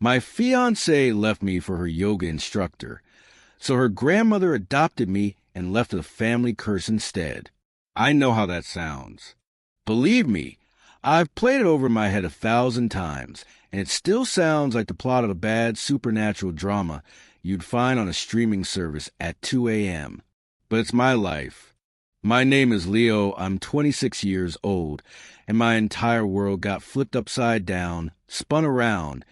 My fiancée left me for her yoga instructor, so her grandmother adopted me and left a family curse instead. I know how that sounds. Believe me, I've played it over in my head 1,000 times, and it still sounds like the plot of a bad supernatural drama you'd find on a streaming service at 2 a.m. But it's my life. My name is Leo, I'm 26 years old, and my entire world got flipped upside down, spun around,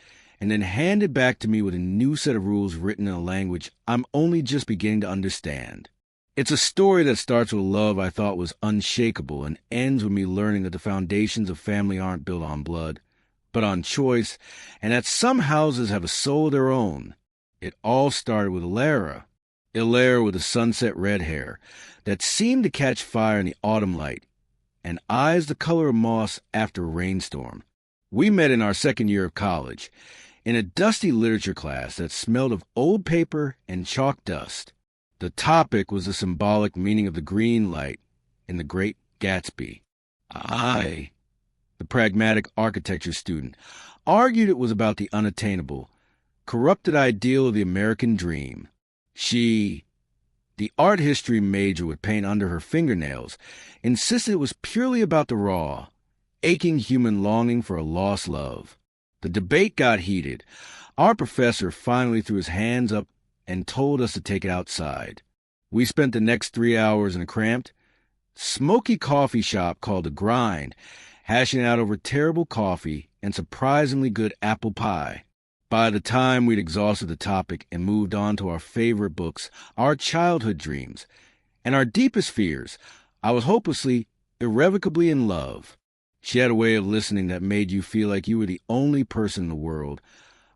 and then handed back to me with a new set of rules written in a language I'm only just beginning to understand. It's a story that starts with love I thought was unshakable and ends with me learning that the foundations of family aren't built on blood, but on choice, and that some houses have a soul of their own. It all started with Ilara with the sunset red hair that seemed to catch fire in the autumn light, and eyes the color of moss after a rainstorm. We met in our second year of college, in a dusty literature class that smelled of old paper and chalk dust. The topic was the symbolic meaning of the green light in The Great Gatsby. I, the pragmatic architecture student, argued it was about the unattainable, corrupted ideal of the American dream. She, the art history major with paint under her fingernails, insisted it was purely about the raw, aching human longing for a lost love. The debate got heated. Our professor finally threw his hands up and told us to take it outside. We spent the next 3 hours in a cramped, smoky coffee shop called The Grind, hashing out over terrible coffee and surprisingly good apple pie. By the time we'd exhausted the topic and moved on to our favorite books, our childhood dreams, and our deepest fears, I was hopelessly, irrevocably in love. She had a way of listening that made you feel like you were the only person in the world,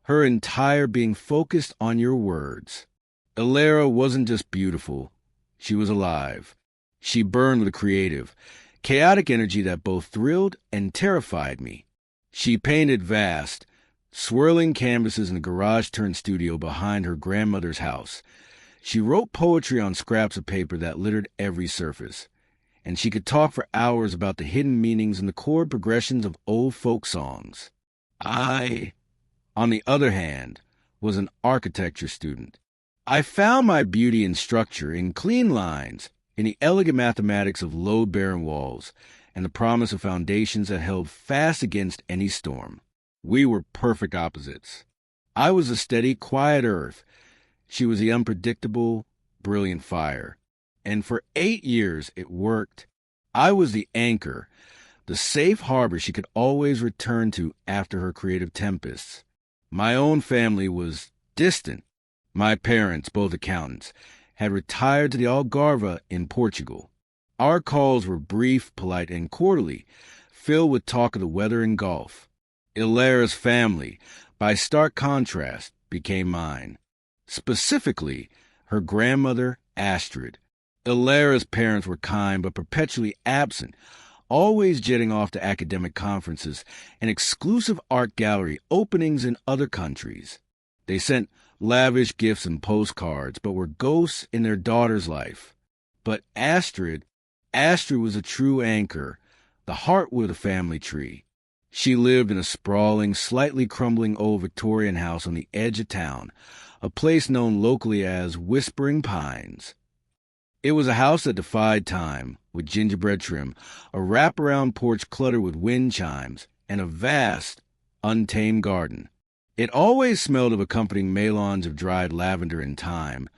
her entire being focused on your words. Ilara wasn't just beautiful, she was alive. She burned with a creative, chaotic energy that both thrilled and terrified me. She painted vast, swirling canvases in the garage-turned studio behind her grandmother's house. She wrote poetry on scraps of paper that littered every surface, and she could talk for hours about the hidden meanings and the chord progressions of old folk songs. I, on the other hand, was an architecture student. I found my beauty in structure, in clean lines, in the elegant mathematics of load-bearing walls, and the promise of foundations that held fast against any storm. We were perfect opposites. I was the steady, quiet earth. She was the unpredictable, brilliant fire. And for 8 years it worked. I was the anchor, the safe harbor she could always return to after her creative tempests. My own family was distant. My parents, both accountants, had retired to the Algarve in Portugal. Our calls were brief, polite, and quarterly, filled with talk of the weather and golf. Ilara's family, by stark contrast, became mine. Specifically, her grandmother, Astrid. Ilara's parents were kind but perpetually absent, always jetting off to academic conferences and exclusive art gallery openings in other countries. They sent lavish gifts and postcards, but were ghosts in their daughter's life. But Astrid was a true anchor, the heartwood of the family tree. She lived in a sprawling, slightly crumbling old Victorian house on the edge of town, a place known locally as Whispering Pines. It was a house that defied time, with gingerbread trim, a wraparound porch cluttered with wind chimes, and a vast, untamed garden. It always smelled of accompanying melange of dried lavender and thyme,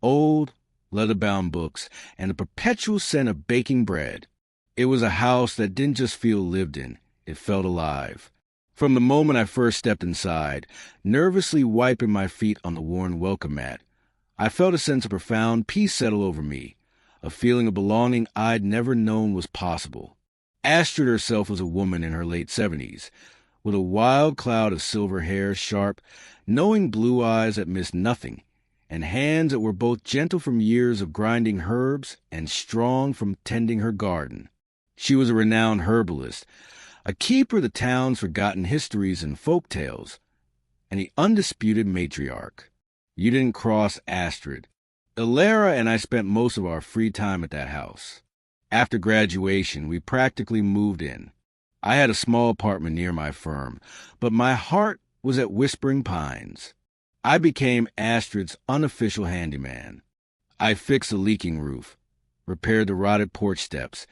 old, leather-bound books, and a perpetual scent of baking bread. It was a house that didn't just feel lived in, it felt alive. From the moment I first stepped inside, nervously wiping my feet on the worn welcome mat, I felt a sense of profound peace settle over me, a feeling of belonging I'd never known was possible. Astrid herself was a woman in her late 70s, with a wild cloud of silver hair, sharp, knowing blue eyes that missed nothing, and hands that were both gentle from years of grinding herbs and strong from tending her garden. She was a renowned herbalist, a keeper of the town's forgotten histories and folk tales, and the undisputed matriarch. You didn't cross Astrid. Ilara and I spent most of our free time at that house. After graduation, we practically moved in. I had a small apartment near my firm, but my heart was at Whispering Pines. I became Astrid's unofficial handyman. I fixed the leaking roof, repaired the rotted porch steps,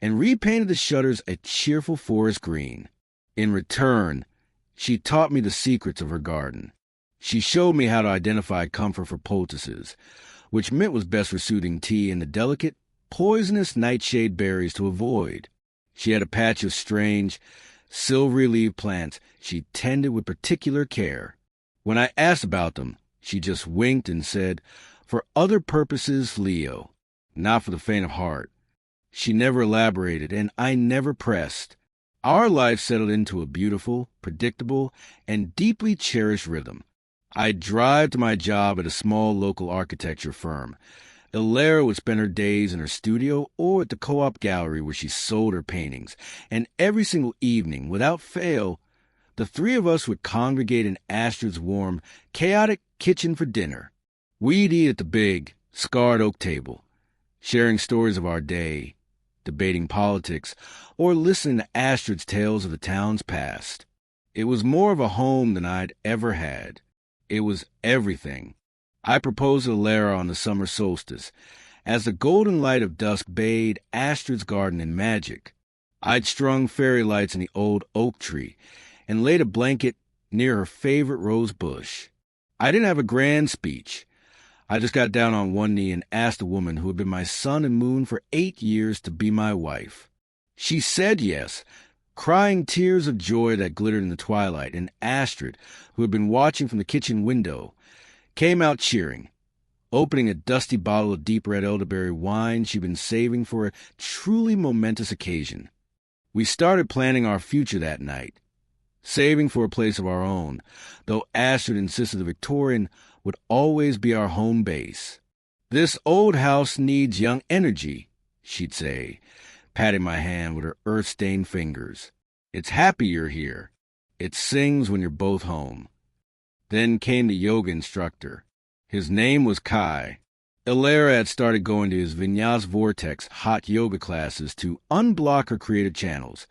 and repainted the shutters a cheerful forest green. In return, she taught me the secrets of her garden. She showed me how to identify comfort for poultices, which mint was best for soothing tea, and the delicate, poisonous nightshade berries to avoid. She had a patch of strange, silvery-leaved plants she tended with particular care. When I asked about them, she just winked and said, "For other purposes, Leo, not for the faint of heart." She never elaborated, and I never pressed. Our life settled into a beautiful, predictable, and deeply cherished rhythm. I'd drive to my job at a small local architecture firm. Ilera would spend her days in her studio or at the co-op gallery where she sold her paintings, and every single evening, without fail, the three of us would congregate in Astrid's warm, chaotic kitchen for dinner. We'd eat at the big, scarred oak table, sharing stories of our day, debating politics, or listening to Astrid's tales of the town's past. It was more of a home than I'd ever had. It was everything. I proposed to Lara on the summer solstice, as the golden light of dusk bathed Astrid's garden in magic. I'd strung fairy lights in the old oak tree and laid a blanket near her favorite rose bush. I didn't have a grand speech. I just got down on one knee and asked the woman who had been my sun and moon for 8 years to be my wife. She said yes, crying tears of joy that glittered in the twilight, and Astrid, who had been watching from the kitchen window, came out cheering, opening a dusty bottle of deep red elderberry wine she'd been saving for a truly momentous occasion. We started planning our future that night, saving for a place of our own, though Astrid insisted the Victorian would always be our home base. "This old house needs young energy," she'd say, patting my hand with her earth-stained fingers. "It's happy you're here. It sings when you're both home." Then came the yoga instructor. His name was Kai. Ilera had started going to his Vinyas Vortex hot yoga classes to unblock her creative channels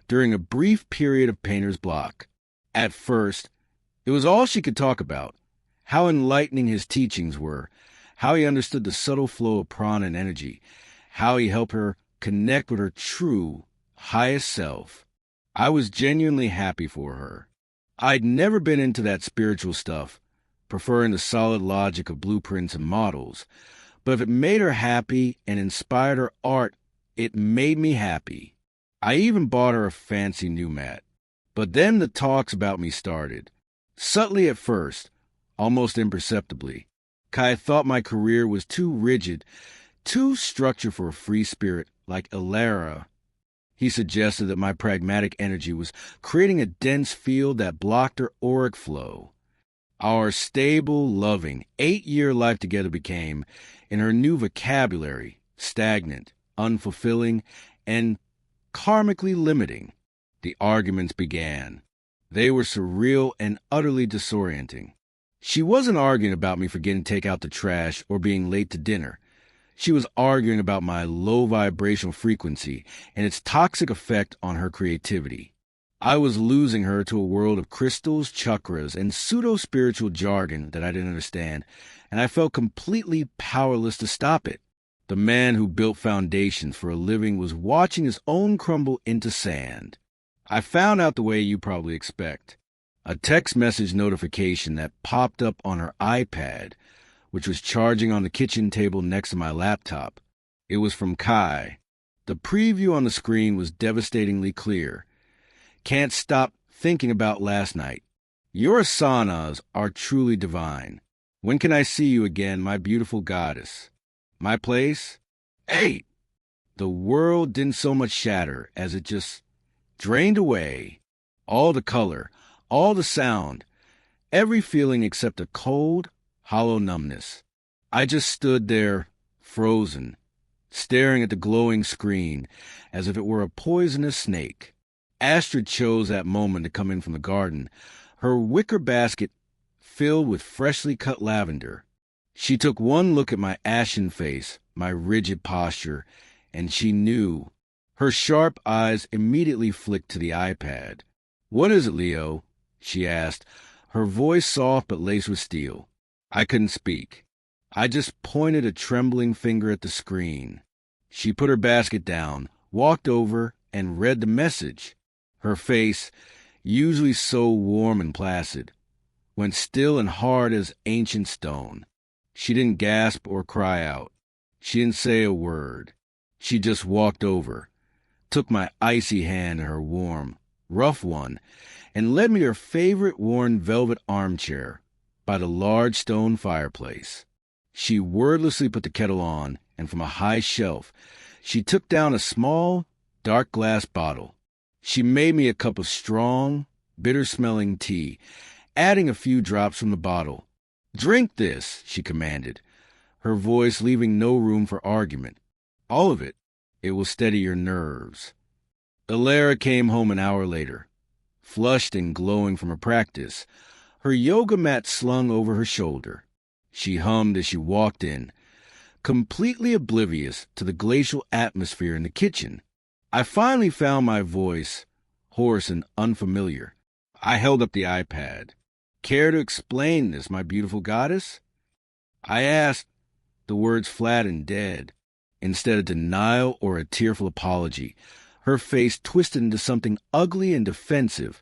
during a brief period of painter's block. At first, it was all she could talk about, how enlightening his teachings were, how he understood the subtle flow of prana and energy, how he helped her connect with her true, highest self. I was genuinely happy for her. I'd never been into that spiritual stuff, preferring the solid logic of blueprints and models, but if it made her happy and inspired her art, it made me happy. I even bought her a fancy new mat. But then the talks about me started. Subtly at first, almost imperceptibly. Kai thought my career was too rigid, too structured for a free spirit like Ilera. He suggested that my pragmatic energy was creating a dense field that blocked her auric flow. Our stable, loving, 8-year life together became, in her new vocabulary, stagnant, unfulfilling, and karmically limiting. The arguments began. They were surreal and utterly disorienting. She wasn't arguing about me forgetting to take out the trash or being late to dinner. She was arguing about my low vibrational frequency and its toxic effect on her creativity. I was losing her to a world of crystals, chakras, and pseudo-spiritual jargon that I didn't understand, and I felt completely powerless to stop it. The man who built foundations for a living was watching his own crumble into sand. I found out the way you probably expect. A text message notification that popped up on her iPad, which was charging on the kitchen table next to my laptop. It was from Kai. The preview on the screen was devastatingly clear. "Can't stop thinking about last night. Your asanas are truly divine. When can I see you again, my beautiful goddess? My place? 8. The world didn't so much shatter as it just drained away. All the color, all the sound, every feeling except a cold, hollow numbness. I just stood there, frozen, staring at the glowing screen as if it were a poisonous snake. Astrid chose that moment to come in from the garden, her wicker basket filled with freshly cut lavender. She took one look at my ashen face, my rigid posture, and she knew. Her sharp eyes immediately flicked to the iPad. "What is it, Leo?" she asked, her voice soft but laced with steel. I couldn't speak. I just pointed a trembling finger at the screen. She put her basket down, walked over, and read the message. Her face, usually so warm and placid, went still and hard as ancient stone. She didn't gasp or cry out. She didn't say a word. She just walked over, took my icy hand in her warm, rough one, and led me to her favorite worn velvet armchair by the large stone fireplace. She wordlessly put the kettle on, and from a high shelf, she took down a small, dark glass bottle. She made me a cup of strong, bitter-smelling tea, adding a few drops from the bottle. "Drink this," she commanded, her voice leaving no room for argument. "All of it. It will steady your nerves." Ilara came home an hour later, flushed and glowing from her practice, her yoga mat slung over her shoulder. She hummed as she walked in, completely oblivious to the glacial atmosphere in the kitchen. I finally found my voice, hoarse and unfamiliar. I held up the iPad. "Care to explain this, my beautiful goddess?" I asked, the words flat and dead. Instead of denial or a tearful apology, her face twisted into something ugly and defensive,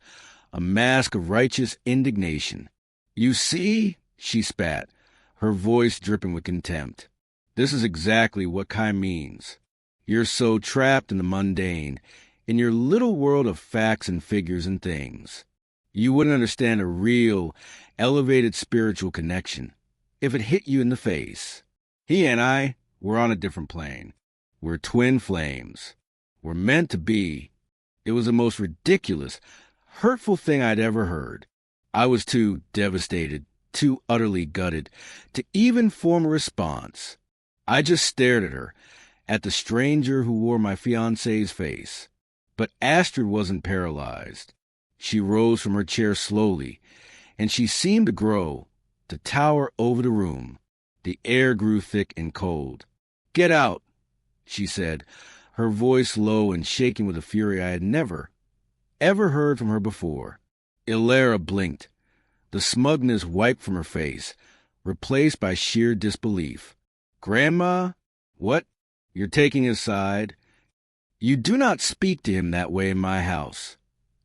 a mask of righteous indignation. "You see," she spat, her voice dripping with contempt. "This is exactly what Kai means. You're so trapped in the mundane, in your little world of facts and figures and things. You wouldn't understand a real, elevated spiritual connection if it hit you in the face. He and I, we're on a different plane. We're twin flames. We're meant to be." It was the most ridiculous, hurtful thing I'd ever heard. I was too devastated, too utterly gutted, to even form a response. I just stared at her, at the stranger who wore my fiancée's face. But Astrid wasn't paralyzed. She rose from her chair slowly, and she seemed to grow, to tower over the room. The air grew thick and cold. "Get out," she said, her voice low and shaking with a fury I had never, ever heard from her before. Ilara blinked, the smugness wiped from her face, replaced by sheer disbelief. "Grandma? What? You're taking his side?" "You do not speak to him that way in my house,"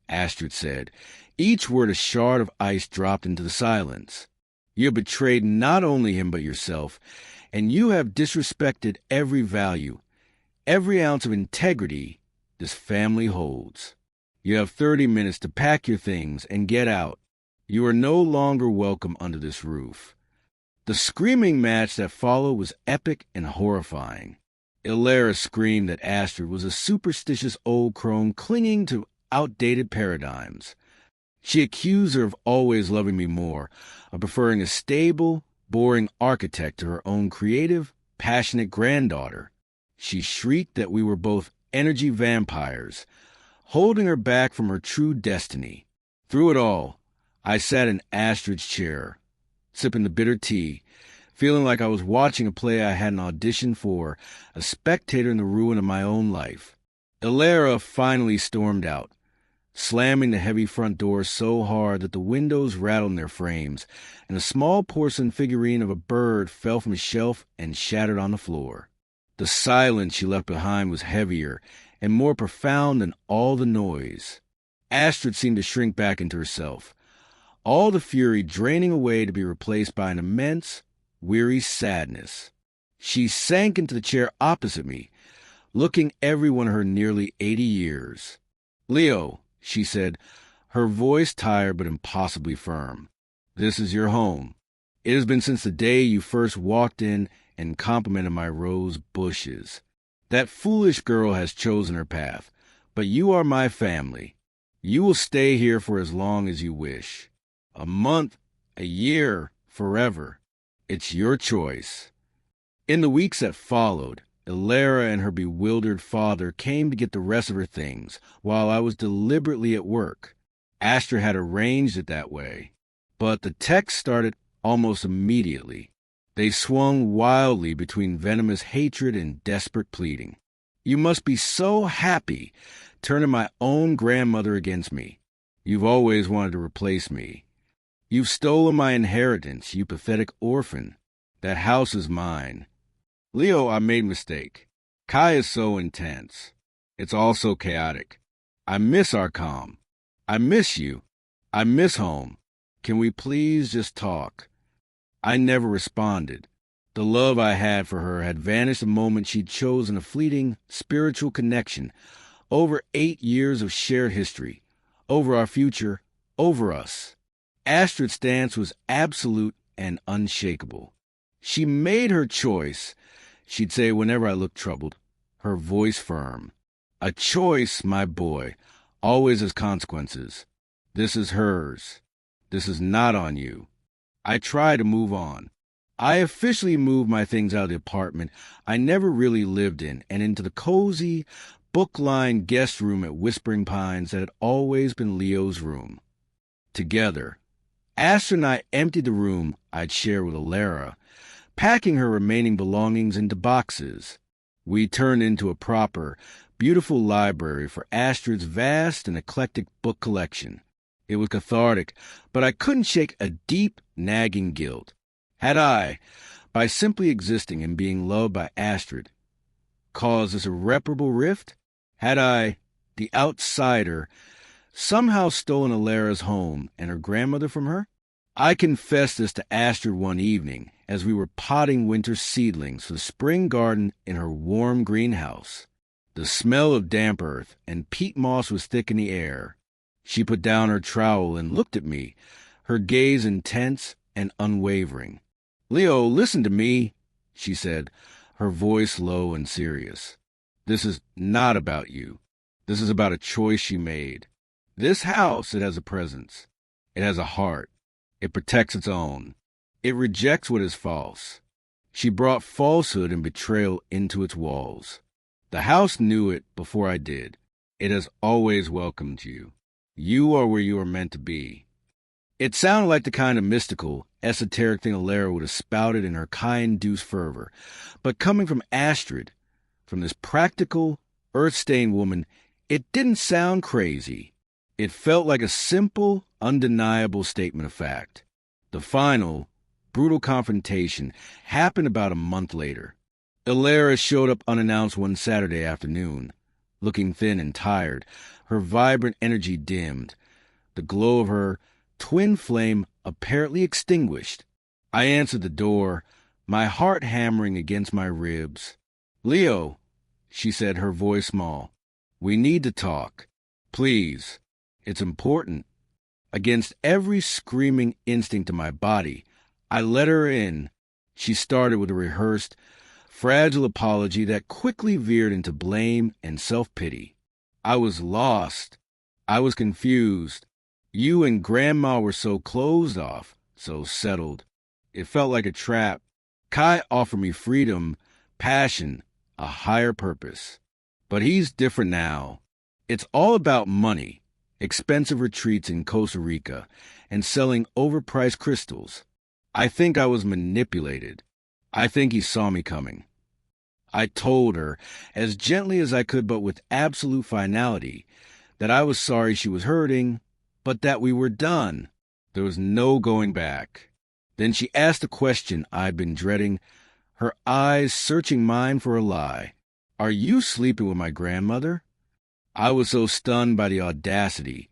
Astrid said, each word a shard of ice dropped into the silence. "You have betrayed not only him but yourself, and you have disrespected every value, every ounce of integrity this family holds. You have 30 minutes to pack your things and get out. You are no longer welcome under this roof." The screaming match that followed was epic and horrifying. Ilara screamed that Astrid was a superstitious old crone clinging to outdated paradigms. She accused her of always loving me more, of preferring a stable, boring architect to her own creative, passionate granddaughter. She shrieked that we were both energy vampires, holding her back from her true destiny. Through it all, I sat in Astrid's chair, sipping the bitter tea, feeling like I was watching a play I hadn't auditioned for, a spectator in the ruin of my own life. Ilara finally stormed out, slamming the heavy front door so hard that the windows rattled in their frames, and a small porcelain figurine of a bird fell from a shelf and shattered on the floor. The silence she left behind was heavier and more profound than all the noise. Astrid seemed to shrink back into herself, all the fury draining away to be replaced by an immense, weary sadness. She sank into the chair opposite me, looking every one of her nearly 80 years. "Leo," she said, her voice tired but impossibly firm, "this is your home. It has been since the day you first walked in and complimented my rose bushes. That foolish girl has chosen her path, but you are my family. You will stay here for as long as you wish. A month, a year, forever. It's your choice." In the weeks that followed, Ilara and her bewildered father came to get the rest of her things while I was deliberately at work. Astrid had arranged it that way. But the texts started almost immediately. They swung wildly between venomous hatred and desperate pleading. "You must be so happy, turning my own grandmother against me. You've always wanted to replace me. You've stolen my inheritance, you pathetic orphan. That house is mine. Leo, I made a mistake. Kai is so intense. It's all so chaotic. I miss our calm. I miss you. I miss home. Can we please just talk? I never responded. The love I had for her had vanished the moment she'd chosen a fleeting spiritual connection. Over 8 years of shared history. Over our future. Over us. Astrid's stance was absolute and unshakable. She made her choice, she'd say whenever I looked troubled, her voice firm. A choice, my boy, always has consequences. This is hers. This is not on you. I try to move on. I officially moved my things out of the apartment I never really lived in and into the cozy, book-lined guest room at Whispering Pines that had always been Leo's room. Together, Astrid and I emptied the room I'd share with Alara, packing her remaining belongings into boxes. We turned into a proper, beautiful library for Astrid's vast and eclectic book collection. It was cathartic, but I couldn't shake a deep, nagging guilt. Had I, by simply existing and being loved by Astrid, caused this irreparable rift? Had I, the outsider, somehow stolen Alara's home and her grandmother from her? I confessed this to Astrid one evening as we were potting winter seedlings for the spring garden in her warm greenhouse. The smell of damp earth and peat moss was thick in the air. She put down her trowel and looked at me, her gaze intense and unwavering. "Leo, listen to me," she said, her voice low and serious. "This is not about you. This is about a choice she made. This house, it has a presence. It has a heart. It protects its own. It rejects what is false. She brought falsehood and betrayal into its walls. The house knew it before I did. It has always welcomed you. You are where you are meant to be." It sounded like the kind of mystical, esoteric thing Alara would have spouted in her Kai-induced fervor, but coming from Astrid, from this practical, earth-stained woman, it didn't sound crazy. It felt like a simple, undeniable statement of fact. The final, brutal confrontation happened about a month later. Alara showed up unannounced one Saturday afternoon, looking thin and tired, her vibrant energy dimmed, the glow of her twin flame apparently extinguished. I answered the door, my heart hammering against my ribs. "Leo," she said, her voice small, "we need to talk. Please. It's important." Against every screaming instinct in my body, I let her in. She started with a rehearsed, fragile apology that quickly veered into blame and self-pity. I was lost. I was confused. You and Grandma were so closed off, so settled. It felt like a trap. Kai offered me freedom, passion, a higher purpose. But he's different now. It's all about money, expensive retreats in Costa Rica, and selling overpriced crystals. I think I was manipulated. I think he saw me coming. I told her, as gently as I could but with absolute finality, that I was sorry she was hurting, but that we were done. There was no going back. Then she asked a question I'd been dreading, her eyes searching mine for a lie. "Are you sleeping with my grandmother?" I was so stunned by the audacity,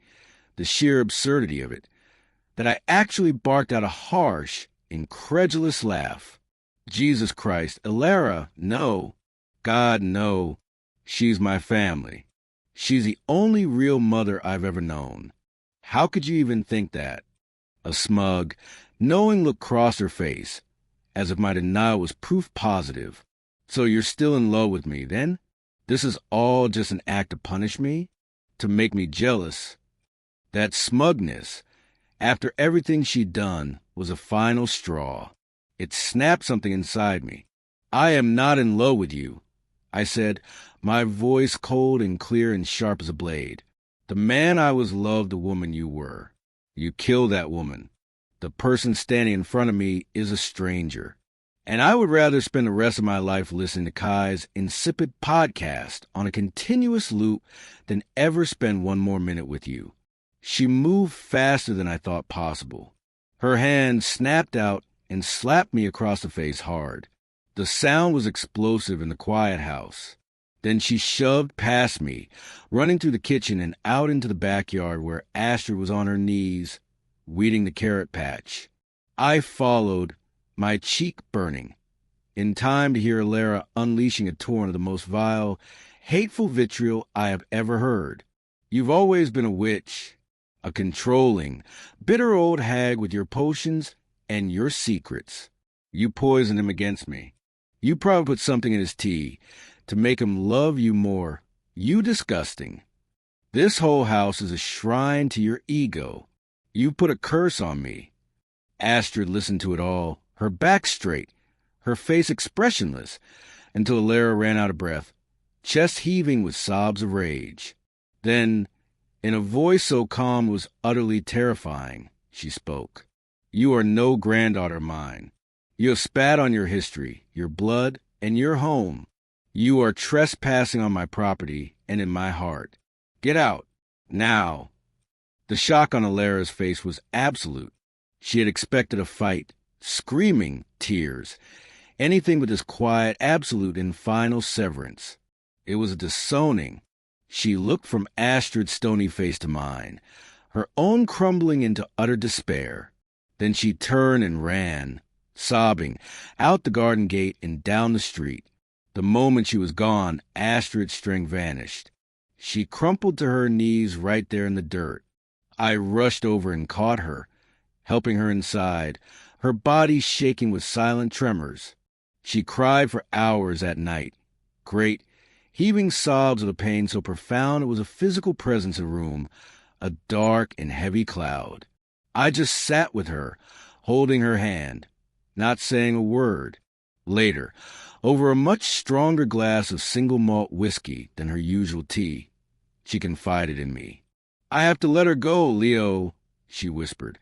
the sheer absurdity of it, that I actually barked out a harsh, incredulous laugh. "Jesus Christ, Alara, no. God, no. She's my family. She's the only real mother I've ever known. How could you even think that?" A smug, knowing look crossed her face, as if my denial was proof positive. "So you're still in love with me, then? This is all just an act to punish me? To make me jealous?" That smugness, after everything she'd done, was a final straw. It snapped something inside me. "I am not in love with you," I said, my voice cold and clear and sharp as a blade. "The man I was loved the woman you were. You killed that woman. The person standing in front of me is a stranger. And I would rather spend the rest of my life listening to Kai's insipid podcast on a continuous loop than ever spend one more minute with you." She moved faster than I thought possible. Her hand snapped out and slapped me across the face hard. The sound was explosive in the quiet house. Then she shoved past me, running through the kitchen and out into the backyard where Astrid was on her knees, weeding the carrot patch. I followed, my cheek burning, in time to hear Alara unleashing a torrent of the most vile, hateful vitriol I have ever heard. You've always been a witch, a controlling, bitter old hag with your potions and your secrets. You poisoned him against me. You probably put something in his tea to make him love you more. You disgusting. This whole house is a shrine to your ego. You put a curse on me. Astrid listened to it all, her back straight, her face expressionless, until Alara ran out of breath, chest heaving with sobs of rage. Then, in a voice so calm it was utterly terrifying, she spoke. You are no granddaughter of mine. You have spat on your history, your blood, and your home. You are trespassing on my property and in my heart. Get out, now. The shock on Alara's face was absolute. She had expected a fight, screaming, tears, anything but this quiet, absolute, and final severance. It was disowning. She looked from Astrid's stony face to mine, her own crumbling into utter despair. Then she turned and ran, sobbing, out the garden gate and down the street. The moment she was gone, Astrid's strength vanished. She crumpled to her knees right there in the dirt. I rushed over and caught her, helping her inside, her body shaking with silent tremors. She cried for hours that night, great, heaving sobs of the pain so profound it was a physical presence in the room, a dark and heavy cloud. I just sat with her, holding her hand, not saying a word. Later, over a much stronger glass of single malt whiskey than her usual tea, she confided in me. I have to let her go, Leo, she whispered,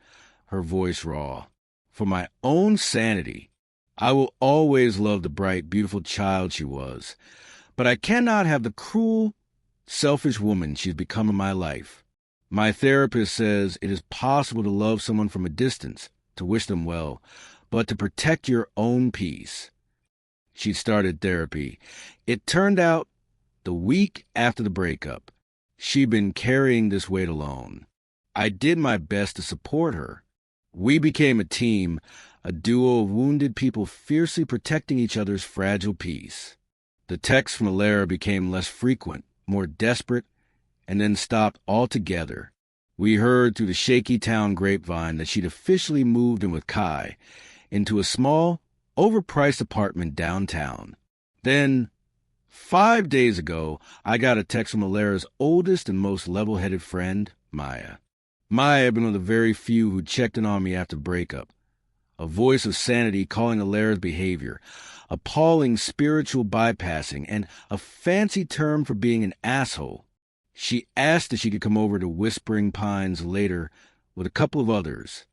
her voice raw. For my own sanity, I will always love the bright, beautiful child she was, but I cannot have the cruel, selfish woman she's become in my life. My therapist says it is possible to love someone from a distance, to wish them well, but to protect your own peace. She started therapy. It turned out the week after the breakup, she'd been carrying this weight alone. I did my best to support her. We became a team, a duo of wounded people fiercely protecting each other's fragile peace. The texts from Alara became less frequent, more desperate, and then stopped altogether. We heard through the shaky town grapevine that she'd officially moved in with Kai into a small, overpriced apartment downtown. Then, 5 days ago, I got a text from Alara's oldest and most level-headed friend, Maya. Maya had been one of the very few who checked in on me after the breakup. A voice of sanity calling Alara's behavior, appalling spiritual bypassing, and a fancy term for being an asshole. She asked if she could come over to Whispering Pines later with a couple of others.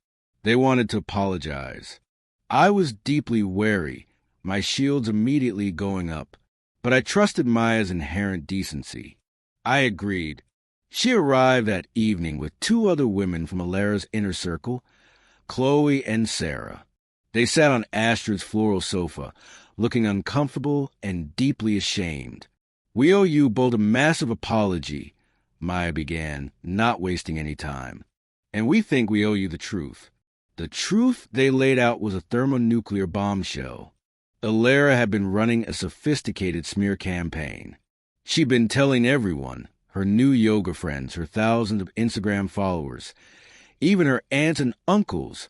They wanted to apologize. I was deeply wary, my shields immediately going up, but I trusted Maya's inherent decency. I agreed. She arrived that evening with 2 other women from Alara's inner circle, Chloe and Sarah. They sat on Astrid's floral sofa, looking uncomfortable and deeply ashamed. We owe you both a massive apology, Maya began, not wasting any time. And we think we owe you the truth. The truth they laid out was a thermonuclear bombshell. Alara had been running a sophisticated smear campaign. She'd been telling everyone, her new yoga friends, her thousands of Instagram followers, even her aunts and uncles,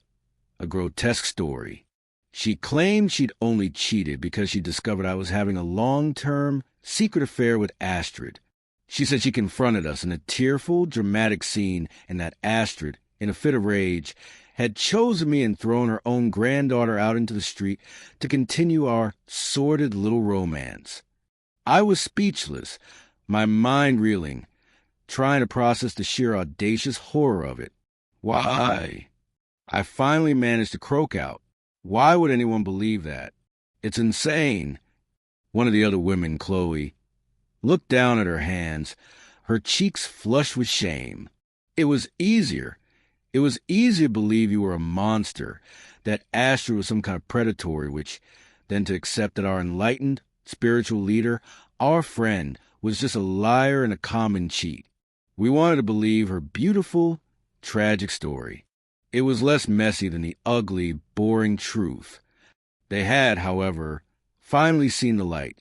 a grotesque story. She claimed she'd only cheated because she discovered I was having a long-term, secret affair with Astrid. She said she confronted us in a tearful, dramatic scene and that Astrid, in a fit of rage, had chosen me and thrown her own granddaughter out into the street to continue our sordid little romance. I was speechless, my mind reeling, trying to process the sheer audacious horror of it. Why? I finally managed to croak out. Why would anyone believe that? It's insane. One of the other women, Chloe, looked down at her hands, her cheeks flushed with shame. It was easier. It was easier to believe you were a monster, that Astrid was some kind of predatory witch, than to accept that our enlightened, spiritual leader, our friend, was just a liar and a common cheat. We wanted to believe her beautiful, tragic story. It was less messy than the ugly, boring truth. They had, however, finally seen the light.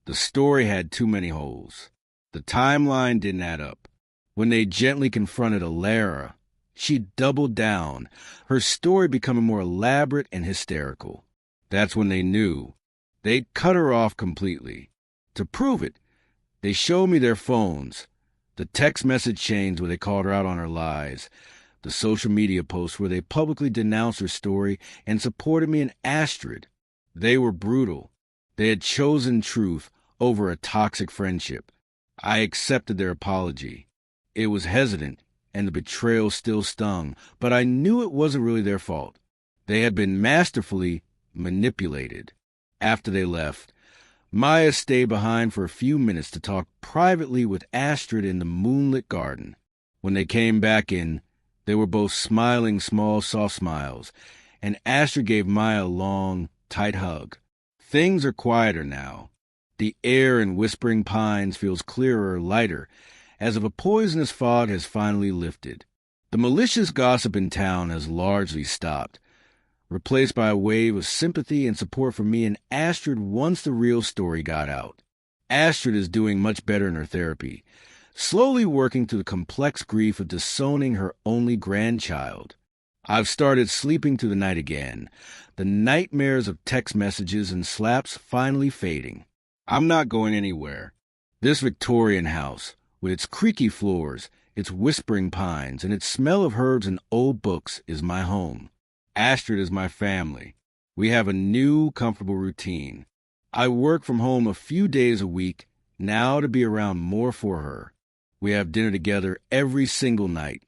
The story had too many holes. The timeline didn't add up. When they gently confronted Alara, she doubled down, her story becoming more elaborate and hysterical. That's when they knew. They'd cut her off completely. To prove it, they showed me their phones, the text message chains where they called her out on her lies, the social media posts where they publicly denounced her story and supported me and Astrid. They were brutal. They had chosen truth over a toxic friendship. I accepted their apology. It was hesitant, and the betrayal still stung, but I knew it wasn't really their fault. They had been masterfully manipulated. After they left, Maya stayed behind for a few minutes to talk privately with Astrid in the moonlit garden. When they came back in, they were both smiling small, soft smiles, and Astrid gave Maya a long, tight hug. Things are quieter now. The air in Whispering Pines feels clearer, lighter, as if a poisonous fog has finally lifted. The malicious gossip in town has largely stopped, replaced by a wave of sympathy and support for me and Astrid once the real story got out. Astrid is doing much better in her therapy, slowly working through the complex grief of disowning her only grandchild. I've started sleeping through the night again, the nightmares of text messages and slaps finally fading. I'm not going anywhere. This Victorian house, with its creaky floors, its whispering pines, and its smell of herbs and old books, is my home. Astrid is my family. We have a new, comfortable routine. I work from home a few days a week, now to be around more for her. We have dinner together every single night,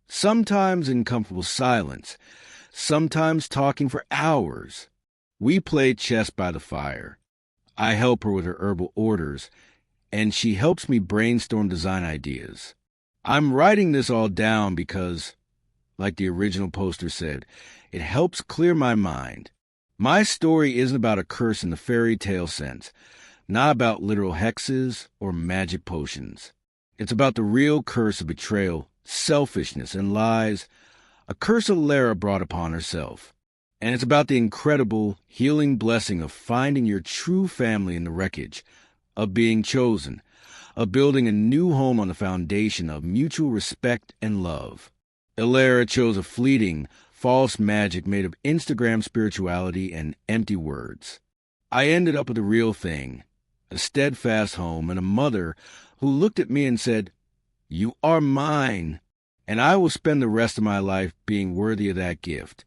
sometimes in comfortable silence, sometimes talking for hours. We play chess by the fire. I help her with her herbal orders, and she helps me brainstorm design ideas. I'm writing this all down because, like the original poster said, it helps clear my mind. My story isn't about a curse in the fairy tale sense, not about literal hexes or magic potions. It's about the real curse of betrayal, selfishness, and lies, a curse Alara brought upon herself. And it's about the incredible, healing blessing of finding your true family in the wreckage, of being chosen, of building a new home on the foundation of mutual respect and love. Alara chose a fleeting, false magic made of Instagram spirituality and empty words. I ended up with the real thing, a steadfast home and a mother who looked at me and said, "You are mine, and I will spend the rest of my life being worthy of that gift."